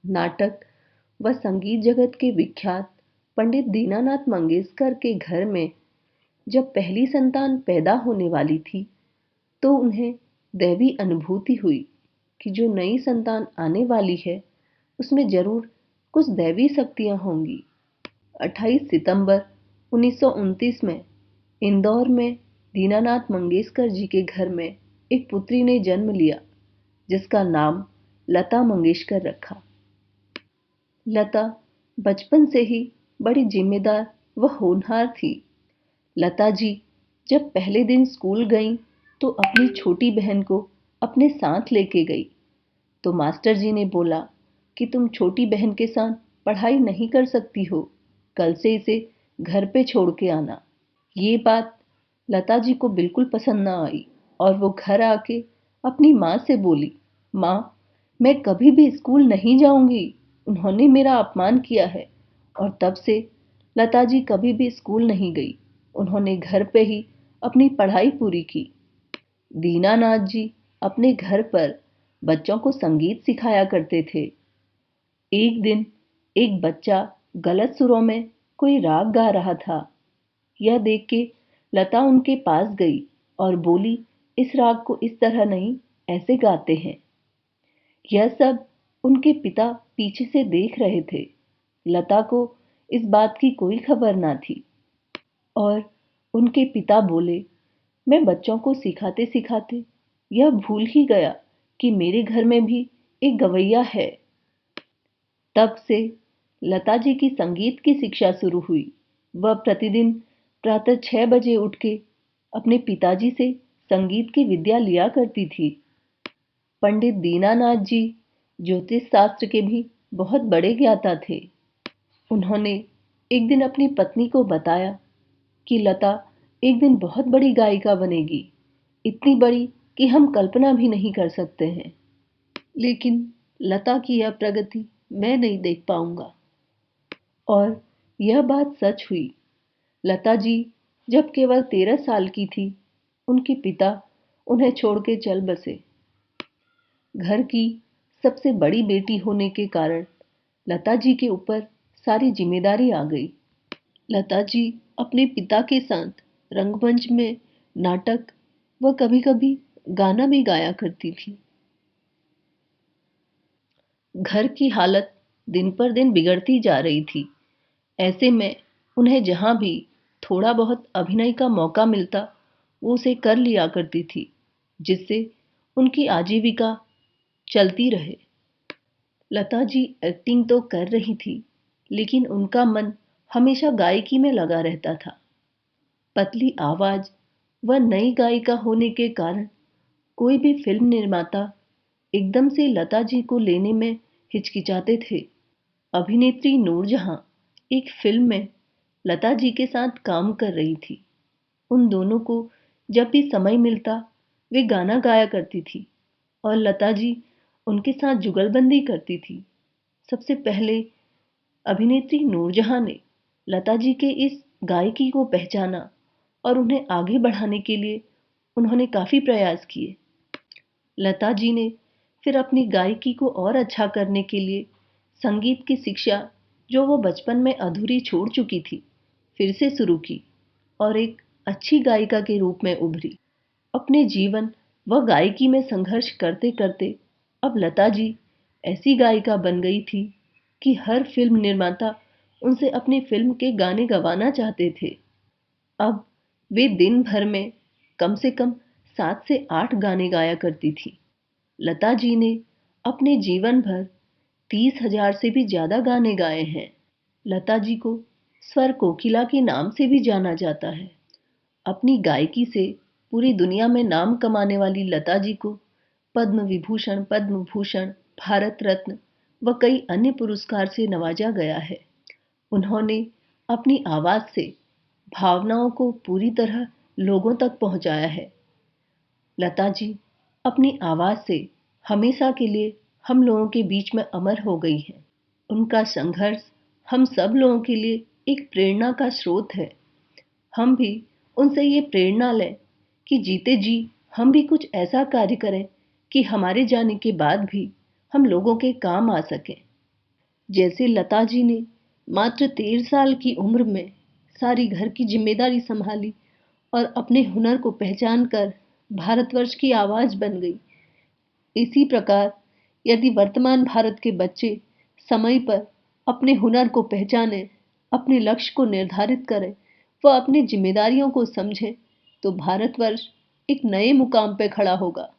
नाटक व संगीत जगत के विख्यात पंडित दीनानाथ मंगेशकर के घर में जब पहली संतान पैदा होने वाली थी तो उन्हें दैवी अनुभूति हुई कि जो नई संतान आने वाली है उसमें जरूर कुछ दैवी शक्तियां होंगी। 28 सितंबर 1929 में इंदौर में दीनानाथ मंगेशकर जी के घर में एक पुत्री ने जन्म लिया जिसका नाम लता मंगेशकर रखा। लता बचपन से ही बड़ी जिम्मेदार व होनहार थी। लता जी जब पहले दिन स्कूल गईं तो अपनी छोटी बहन को अपने साथ लेके गई तो मास्टर जी ने बोला कि तुम छोटी बहन के साथ पढ़ाई नहीं कर सकती हो, कल से इसे घर पे छोड़ के आना। ये बात लता जी को बिल्कुल पसंद ना आई और वो घर आके अपनी माँ से बोली, माँ मैं कभी भी स्कूल नहीं जाऊंगी, उन्होंने मेरा अपमान किया है। और तब से लता जी कभी भी स्कूल नहीं गई, उन्होंने घर पे ही अपनी पढ़ाई पूरी की। दीनानाथ जी अपने घर पर बच्चों को संगीत सिखाया करते थे। एक दिन एक बच्चा गलत सुरों में कोई राग गा रहा था। यह देख के लता उनके पास गई और बोली, इस राग को इस तरह नहीं, ऐसे गाते हैं। यह सब उनके पिता पीछे से देख रहे थे। लता को इस बात की कोई खबर ना थी और उनके पिता बोले, मैं बच्चों को सिखाते सिखाते यह भूल ही गया कि मेरे घर में भी एक गवैया है। तब से लता जी की संगीत की शिक्षा शुरू हुई। वह प्रतिदिन प्रातः 6 बजे उठ के अपने पिताजी से संगीत की विद्या लिया करती थी। पंडित दीनानाथ जी ज्योतिष शास्त्र के भी बहुत बड़े ज्ञाता थे। उन्होंने एक दिन अपनी पत्नी को बताया कि लता एक दिन बहुत बड़ी गायिका बनेगी, इतनी बड़ी कि हम कल्पना भी नहीं कर सकते हैं। लेकिन लता की यह प्रगति मैं नहीं देख पाऊंगा। और यह बात सच हुई। लता जी जब केवल 13 साल की थी, उनके पिता उन्हें छोड़ के चल बसे। घर की सबसे बड़ी बेटी होने के कारण लता जी के ऊपर सारी जिम्मेदारी आ गई। लता जी अपने पिता के साथ रंगमंच में नाटक व कभी-कभी गाना भी गाया करती थी। घर की हालत दिन पर दिन बिगड़ती जा रही थी। ऐसे में उन्हें जहां भी थोड़ा बहुत अभिनय का मौका मिलता वो उसे कर लिया करती थी, जिससे उनकी आजीविका चलती रहे। लता जी एक्टिंग तो कर रही थी, लेकिन उनका मन हमेशा गायकी में लगा रहता था। पतली आवाज व नई गायिका होने के कारण कोई भी फिल्म निर्माता एकदम से लता जी को लेने में हिचकिचाते थे। अभिनेत्री नूरजहां एक फिल्म में लता जी के साथ काम कर रही थी। उन दोनों को जब भी समय मिलता वे गाना गाया करती थी और लता जी उनके साथ जुगलबंदी करती थी। सबसे पहले अभिनेत्री नूरजहां ने लता जी के इस गायकी को पहचाना और उन्हें आगे बढ़ाने के लिए उन्होंने काफी प्रयास किए। लता जी ने फिर अपनी गायकी को और अच्छा करने के लिए संगीत की शिक्षा जो वो बचपन में अधूरी छोड़ चुकी थी, फिर से शुरू की और एक अच्छी गायिका के रूप में उभरी। अपने जीवन व गायकी में संघर्ष करते करते अब लता जी ऐसी गायिका बन गई थी कि हर फिल्म निर्माता उनसे अपनी फिल्म के गाने गवाना चाहते थे। अब वे दिन भर में कम से कम 7 से 8 गाने गाया करती थी। लता जी ने अपने जीवन भर 30,000 से भी ज्यादा गाने गाए हैं। लता जी को स्वर कोकिला के नाम से भी जाना जाता है। अपनी गायकी से पूरी दुनिया में नाम कमाने वाली लता जी को पद्म विभूषण, पद्म भूषण, भारत रत्न व कई अन्य पुरस्कार से नवाजा गया है। उन्होंने अपनी आवाज से भावनाओं को पूरी तरह लोगों तक पहुंचाया है। लता जी अपनी आवाज से हमेशा के लिए हम लोगों के बीच में अमर हो गई हैं। उनका संघर्ष हम सब लोगों के लिए एक प्रेरणा का स्रोत है। हम भी उनसे ये प्रेरणा लें कि जीते जी हम भी कुछ ऐसा कार्य करें कि हमारे जाने के बाद भी हम लोगों के काम आ सकें। जैसे लता जी ने मात्र 13 साल की उम्र में सारी घर की जिम्मेदारी संभाली और अपने हुनर को पहचान कर भारतवर्ष की आवाज बन गई। इसी प्रकार यदि वर्तमान भारत के बच्चे समय पर अपने हुनर को पहचानें, अपने लक्ष्य को निर्धारित करें व अपनी जिम्मेदारियों को समझें, तो भारतवर्ष एक नए मुकाम पर खड़ा होगा।